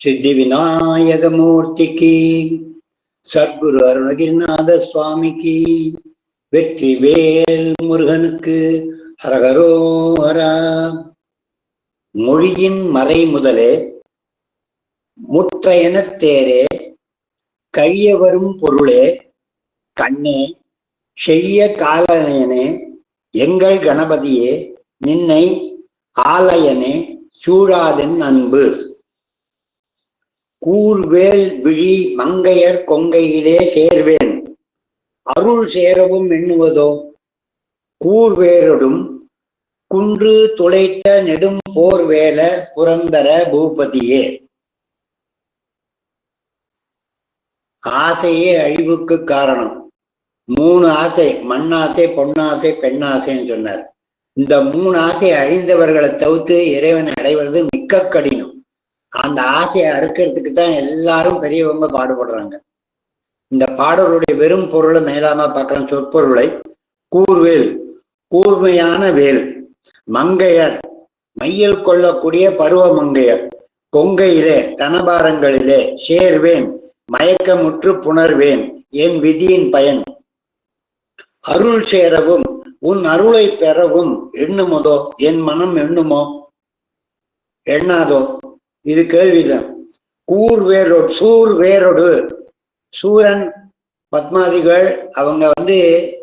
சித்தி விநாயகமூர்த்திக்கு, சத்குரு அருணகிரிநாத சுவாமிக்கு, வெற்றி வேல் முருகனுக்கு ஹரஹரோஹரா. மொழியின் மறை முதலே, முற்றையெனத் தேரே, கழிய வரும் பொருளே, கண்ணே செய்ய காலனே, எங்கள் கணபதியே, நின்னை ஆலயனே சூழாதென் அன்பு. கூர்வேல் விழி மங்கையர் கொங்கையிலே சேர்வேன், அருள் சேரவும் எண்ணுவதோ, கூர்வேரொடும் குன்று துளைத்த நெடும் போர்வேல புரந்தர பூபதியே. ஆசையே அழிவுக்கு காரணம். 3 ஆசை, மண்ணாசை, பொன்னாசை, பெண்ணாசைன்னு சொன்னார். இந்த 3 ஆசை அழிந்தவர்களை தவிர்த்து இறைவனை அடைவது மிக்க கடினம். அந்த ஆசையை அறுக்கிறதுக்கு தான் எல்லாரும் பெரியவங்க பாடுபடுறாங்க. இந்த பாடலுடைய வெறும் பொருளை மேலாம பார்க்கலாம். சொற்பொருளை, கூர்வேல் கூர்மையான வேல், மங்கையர் மையல் கொள்ளக்கூடிய பருவ மங்கையர், கொங்கையிலே தனபாரங்களிலே சேர்வேன், மயக்கமுற்று புணர்வேன் என் விதியின் பயன். அருள் சேரவும் உன் அருளை பெறவும் எண்ணுமதோ, என் மனம் எண்ணுமோ எண்ணாதோ? இது கேள்விதான். கூர்வேரோடு, சூர்வேரோடு, சூரன் பத்மாதிகள் அவங்க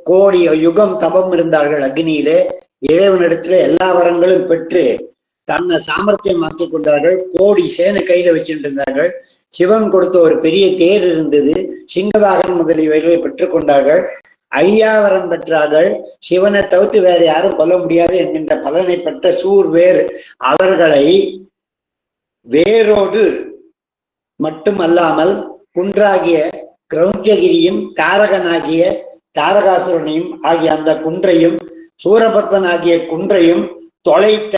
கோடி யுகம் தபம் இருந்தார்கள் அக்னியிலே. இறைவனிடத்துல எல்லா வரங்களும் பெற்று தன்னை சாமர்த்தியமாக்கி கொண்டார்கள். கோடி சேனை கையில வச்சுட்டு இருந்தார்கள். சிவன் கொடுத்த ஒரு பெரிய தேர் இருந்தது. சிங்கவாகன் முதலியவைகளை பெற்றுக் கொண்டார்கள். ஐயாவரம் பெற்றார்கள். சிவனை தவிர்த்து வேற யாரும் கொல்ல முடியாது என்கின்ற பலனை பெற்ற சூர்வேர் அவர்களை வேரோடு மட்டுமல்லாமல் குன்றாகிய கிரௌஞ்சகிரியும் தாரகனாகிய தாரகாசுரனையும் ஆகிய அந்த குன்றையும் சூரபத்மன் ஆகிய குன்றையும் தொலைத்த,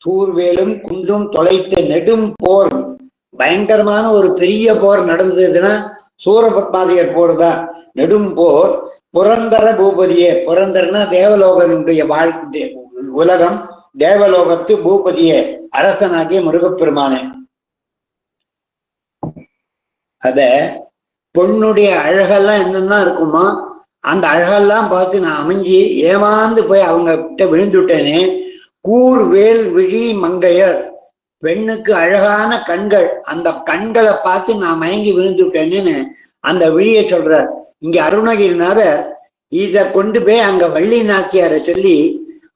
சூர்வேலும் குன்றும் தொலைத்த நெடும் போர், பயங்கரமான ஒரு பெரிய போர் நடந்ததுன்னா சூரபத்மாதியர் போர் தான். நெடும் போர் புரந்தர பூபதியே. புரந்தரனா தேவலோகனுடைய வாழ்க்கை உலகம், தேவலோகத்து பூபதியே அரசனாகிய முருகப்பெருமானே. அத பொண்ணுடைய அழகெல்லாம் என்னென்ன இருக்குமா, அந்த அழகெல்லாம் பார்த்து நான் அமைஞ்சி ஏமாந்து போய் அவங்க கிட்ட விழுந்துட்டேனே. கூர்வேல் விழி மங்கையர், பெண்ணுக்கு அழகான கண்கள், அந்த கண்களை பார்த்து நான் மயங்கி விழுந்துட்டேன்னு அந்த விழியை சொல்றார். இங்க அருணகிரிநாதர் இதை கொண்டு போய் அங்க வள்ளி நாச்சியாரை சொல்லி,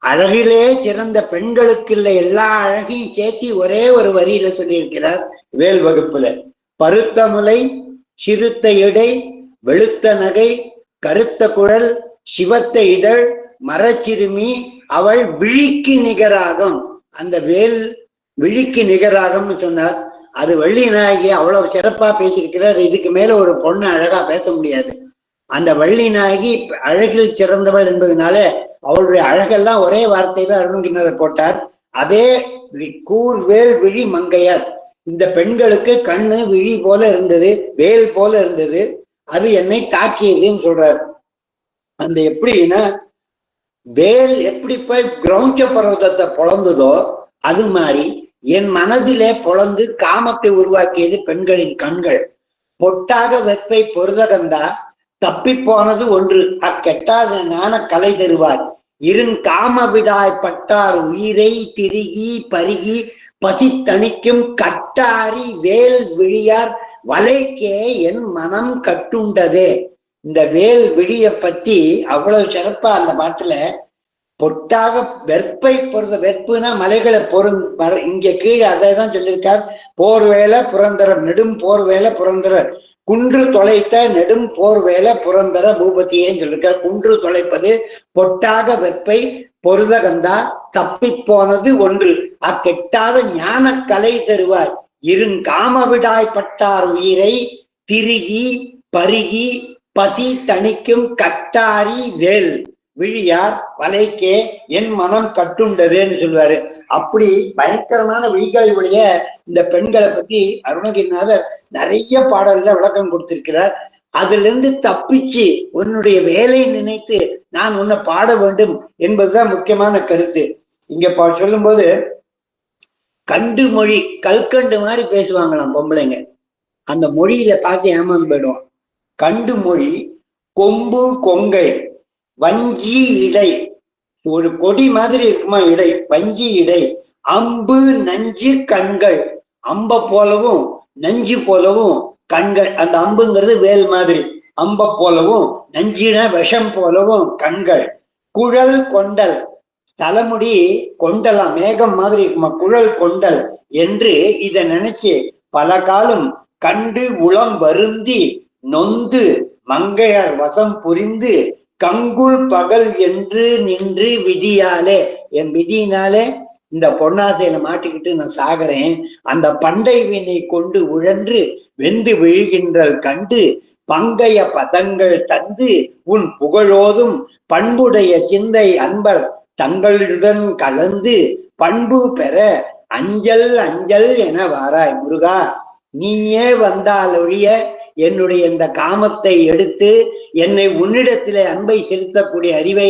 அழகிலே சிறந்த பெண்களுக்கு இல்லை எல்லா அழகையும் சேர்த்தி ஒரே ஒரு வரியில சொல்லியிருக்கிறார் வேல் வகுப்புல. பருத்த முலை, சிறுத்த இடை, வெளுத்த நகை, கருத்த குழல், சிவத்த இதழ், மரச்சிறுமி, அவள் விழிக்கு நிகராகும். அந்த வேல் விழிக்கு நிகராகும்னு சொன்னார். அது வள்ளி நாயகி அவ்வளவு சிறப்பா பேசியிருக்கிறார். இதுக்கு மேல ஒரு பொண்ணு அழகா பேச முடியாது. அந்த வள்ளி நாயகி அழகில் சிறந்தவள் என்பதனால அவளுடைய அழகெல்லாம் ஒரே வார்த்தையில அருணகிரிநாதர் போட்டார். அதே கூர்வேல் விழி மங்கையர், இந்த பெண்களுக்கு கண்ணு விழி போல இருந்தது, வேல் போல இருந்தது, அது என்னை தாக்கியதுன்னு சொல்றார். அந்த எப்படின்னா, வேல் எப்படி போய் கிரௌஞ்ச பர்வதத்தை பொழந்ததோ அது மாதிரி என் மனதிலே பொழந்து காமத்தை உருவாக்கியது பெண்களின் கண்கள். பொட்டாக வெப்பை பொருதகந்தா தப்பி போனது ஒன்று, அக்கெட்டாத ஞான கலை தருவார். இருங்காம விடாய் பட்டார் உயிரை திரிகி பருகி பசி தணிக்கும் கட்டாரி வேல் விழியார் வலைக்கே என் மனம் கட்டுண்டதே. இந்த வேல் விழிய பத்தி அவ்வளவு சிறப்பா அந்த பாட்டுல பொட்டாக வெற்பை பொருந்த, வெப்புனா மலைகளை இங்க கீழே அதைதான் சொல்லியிருக்கார். போர்வேல புரந்தர, நெடும் போர்வேல புரந்தர, குன்று தொலைத்த நெடும் போர்வேல புரந்தர பூபதியேன்னு சொல்லியிருக்கார். குன்று தொலைப்பது பொட்டாக வெப்பை பொருதகந்தா தப்பி போனது ஒன்று, அக்கெட்டாத ஞான கலை தருவார். இருங்காம விடாய் பட்டார் உயிரை திரிகி பருகி பசி தணிக்கும் கட்டாரி வேல். விழியார் வலைக்கே என் மனம் கட்டுண்டதுன்னு சொல்லுவாரு. அப்படி பயங்கரமான விழிகளுடைய இந்த பெண்களை பத்தி அருணகிரிநாதர் நிறைய பாடல்ல விளக்கம் கொடுத்திருக்கிறார். அதுல இருந்து தப்பிச்சு உன்னுடைய வேலையை நினைத்து நான் உன்னை பாட வேண்டும் என்பதுதான் முக்கியமான கருத்து. இங்க சொல்லும் போது கண்டு மொழி கல்கண்டு மாதிரி பேசுவாங்களாம் பொம்பளைங்க. அந்த மொழியில பார்த்து ஏமாந்து போயிடுவான். கண்டு மொழி கொம்பு கொங்கை வஞ்சி இடை, ஒரு கொடி மாதிரி இருக்குமா இடை, வஞ்சி இடை, அம்பு நஞ்சு கண்கள், அம்ப போலவும் நஞ்சு போலவும் கண்கள். அந்த அம்புங்கிறது வேல் மாதிரி, அம்ப போலவும் நஞ்சின விஷம் போலவும் கண்கள். குழல் கொண்டல், தலைமுடி கொண்டலாம் மேகம் மாதிரி இருக்குமா, குழல் கொண்டல் என்று இதை நினைச்சு பல காலம் கண்டு உளம் வருந்தி நொந்து மங்கையர் வசம் புரிந்து கங்குள் பகல் என்று நின்று விதியாலே, என் விதியினாலே இந்த பொன்னாசையில மாட்டிக்கிட்டு நான் சாகிறேன். அந்த பண்டை வீணை கொண்டு உழன்று வெந்து விழுகின்றல் கண்டு பங்கைய பதங்கள் தந்து உன் புகழோதும் பண்புடைய சிந்தை அன்பர் தங்களுடன் கலந்து பண்பு பெற அஞ்சல் அஞ்சல் என வாராய். முருகா, நீயே வந்தால் ஒழிய என்னுடைய இந்த காமத்தை எடுத்து என்னை உன்னிடத்திலே அன்பை செலுத்தக்கூடிய அறிவை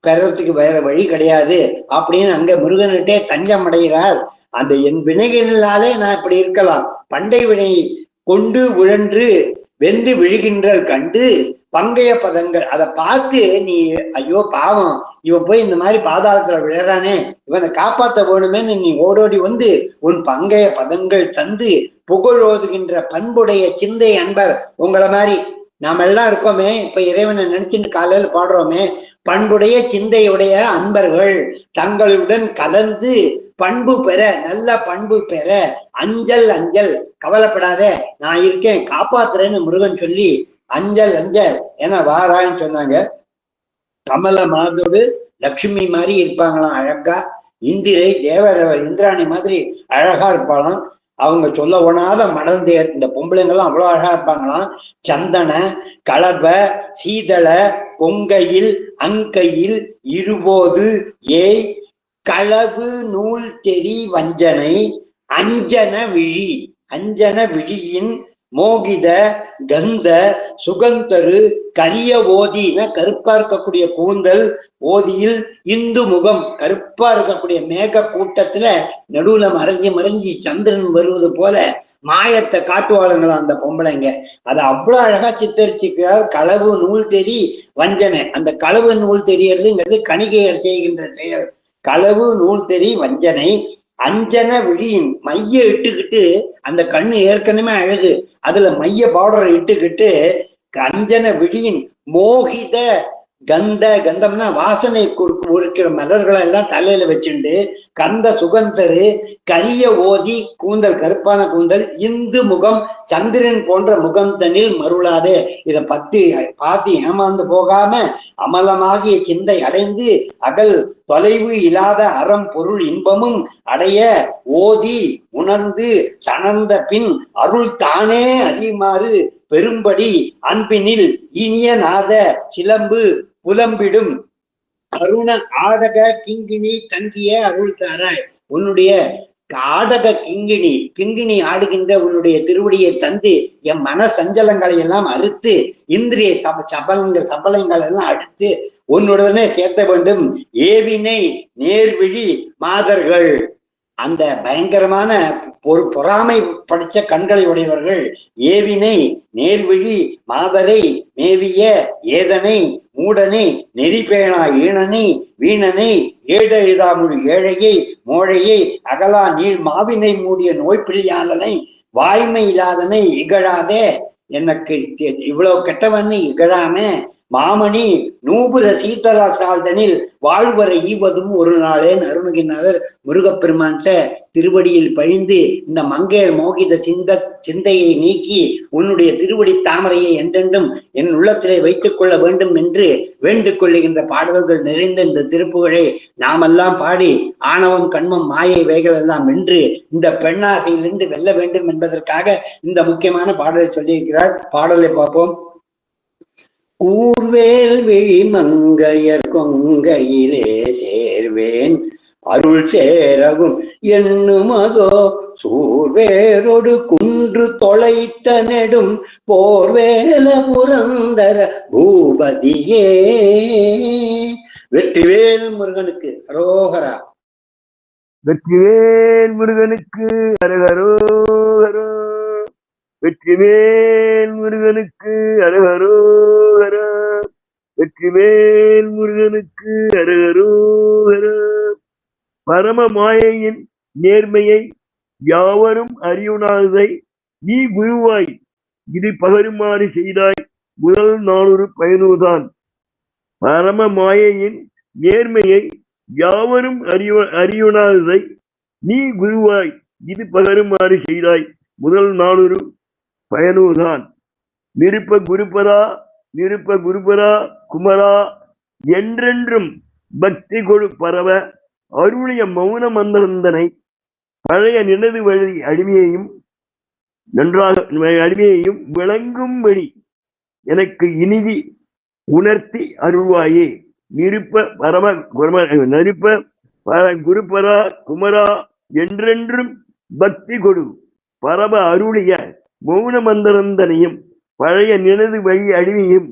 பெறறதுக்கு வேற வழி கிடையாது அப்படின்னு அங்க முருகன்கிட்டே தஞ்சம் அடைகிறார். அந்த என் வினைகளினாலே நான் இப்படி இருக்கலாம், பண்டை வினை கொண்டு உழன்று வெந்து விழுகின்றல் கண்டு பங்கைய பதங்கள், அதை பார்த்து நீ ஐயோ பாவம் இவன் போய் இந்த மாதிரி பாதாளத்துல விழறானே, இவனை காப்பாற்ற வேணுமேன்னு நீ ஓடோடி வந்து உன் பங்கைய பதங்கள் தந்து புகழோதுகின்ற பண்புடைய சிந்தை அன்பர், உங்களை மாதிரி நாம எல்லாம் இருக்கோமே, இப்ப இறைவனை நினைச்சுட்டு காலையில பாடுறோமே, பண்புடைய சிந்தையுடைய அன்பர்கள் தங்களுடன் கலந்து பண்பு பெற, நல்ல பண்பு பெற அஞ்சல் அஞ்சல், கவலைப்படாத நான் இருக்கேன் காப்பாத்துறேன்னு முருகன் சொல்லி அஞ்சல் அஞ்சல் என வாரான்னு சொன்னாங்க. கமல மாதோடு லட்சுமி மாதிரி இருப்பாங்களாம் அழகா, இந்திரை தேவதேவர் இந்திராணி மாதிரி அழகா இருப்பாளாம். அவங்க சொல்ல ஒண்ணாத மடந்தேர், இந்த பொம்பளைங்கெல்லாம் அவ்வளோ அழகா இருப்பாங்களாம். சந்தன களப சீதள கொங்கையில் அங்கையில் இருபோது ஏய் களவு நூல் தெரி வஞ்சனை அஞ்சன விழி, அஞ்சன விழியின் மோகித கந்த சுகந்தரு கரிய ஓதின, கருப்பா இருக்கக்கூடிய கூந்தல், ஓதியில் இந்து முகம், கருப்பா இருக்கக்கூடிய மேக கூட்டத்துல நடுவுல மறைஞ்சி மறைஞ்சி சந்திரன் வருவது போல மாயத்தை காட்டுவாளுங்களாம் அந்த பொம்பளைங்க. அதை அவ்வளவு அழகா சித்தரிச்சுக்கிறார். களவு நூல் தெரி வஞ்சனை, அந்த களவு நூல் தெரியறதுங்கிறது கணிகையர் செய்கின்ற செயல். களவு நூல் தெரி வஞ்சனை அஞ்சன விழியின், மைய இட்டுக்கிட்டு, அந்த கண்ணு ஏற்கனவே அழகு, அதுல மைய பார்டரை இட்டுக்கிட்டு அஞ்சன விழியின் மோகித கந்த, கந்தம்னா வாசனை இருக்கிற மலர்களை எல்லாம் தலையில வச்சுண்டு கந்த சுகந்தரு கரிய ஓதி கூந்தல், கருப்பான கூந்தல், இந்து முகம் சந்திரன் போன்ற முகந்தனில் மருளாதே. இதை பார்த்து ஏமாந்து போகாம அமலமாகிய சிந்தை அடைந்து அகல் தொலைவு இல்லாத அறம் பொருள் இன்பமும் அடைய ஓதி உணர்ந்து தணர்ந்த பின் அருள் தானே அறியுமாறு பெரும்படி அன்பினில் இனிய நாத சிலம்பு புலம்பிடும் அருண ஆடக கிங்கினி தங்கிய அருள் தாராய். உன்னுடைய ஆடக கிங்கினி, கிங்கினி ஆடுகின்ற உன்னுடைய திருவடியை தந்து என் மன சஞ்சலங்களை எல்லாம் அறுத்து, இந்திரிய சபலங்கள் எல்லாம் அடுத்து உன்னுடனே சேர்த்த வேண்டும். ஏவினை நேர்விழி மாதர்கள், அந்த பயங்கரமான பொறாமை படிச்ச கண்களை உடையவர்கள், ஏவினை நேர்விழி மாதரை மேவிய ஏதனை மூடனை நெறிபேணா ஈனனை வீணனை ஏழெழுதாமுடி ஏழையை மோழையை அகலா நீள் மாவினை மூடிய நோய்பிழியாளனை வாய்மை இல்லாதனை இகழாதே. எனக்கு இவ்வளவு கெட்டவன்னு இகழாம மாமணி நூபுர சீதளாத்தாழ்தனில் வாழ்வரை ஈவதும் ஒரு நாளேன்னு அருணகிரிநாதர் முருகப்பெருமான்கிட்ட திருவடியில் பழிந்து இந்த மங்கையர் மோகித சிந்தையை நீக்கி உன்னுடைய திருவடி தாமரையை என்றென்றும் என் உள்ளத்திலே வைத்துக் கொள்ள வேண்டும் என்று வேண்டிக் கொள்ளுகின்ற பாடல்கள் நிறைந்த இந்த திருப்புகழை நாமெல்லாம் பாடி ஆணவம் கண்மம் மாயை வைகள் எல்லாம் வென்று இந்த பெண்ணாசையிலிருந்து வெல்ல வேண்டும் என்பதற்காக இந்த முக்கியமான பாடலை சொல்லியிருக்கிறார். பாடலை பார்ப்போம். கூர்வேல் விழி மங்கையர் கொங்கையிலே சேர்வேன் அருள் சேரவும் எண்ணுமதோ சூர்வேரோடு குன்று தொலைத்த நெடும் போர்வேல புரந்தர பூபதியே. வெற்றிவேல் முருகனுக்கு அரோகரா. வெற்றிவேல் முருகனுக்கு அரகரோகரோ. வெற்றிவேல் முருகனுக்கு அரகரோகரா. வெற்றிவேல் முருகனுக்கு அரகரோகரா. பரம மாயையின் நேர்மையை யாவரும் அறியுணாததை நீ குருவாய் இது பகருமாறு செய்தாய் முதல் 400 பயனுதான். பரம மாயையின் நேர்மையை யாவரும் அறியுணாததை நீ குருவாய் இது பகருமாறு செய்தாய் முதல் 400 பயனுதான். நிருப்ப குருபரா குமரா என்றென்றும் பக்தி கொடு பரவ அருளிய மௌன மந்திரந்தனை பழைய நினது வழி அடிமையையும் விளங்கும்படி எனக்கு இனிதி உணர்த்தி அருள்வாயே. நெருப்ப குருபரா குமரா என்றென்றும் பக்தி கொடு பரவ அருளிய மௌன மந்திரந்தனையும் பழைய நினது வழி அடிமையும்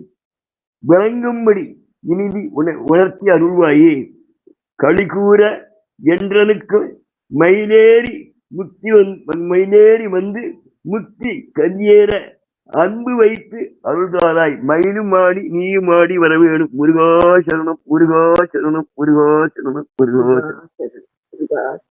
விளங்கும்படி இனிதி உணர்த்தி அருள்வாயே. களிகூற என்றனுக்கு மயிலேறி வந்து முக்தி கரியேற அன்பு வைத்து அருள்தாராய். மயிலும் ஆடி நீயும் ஆடி வரவேணும். முருகா சரணம் முருகா சரணம் முருகா சரணம் முருகா சரணம்.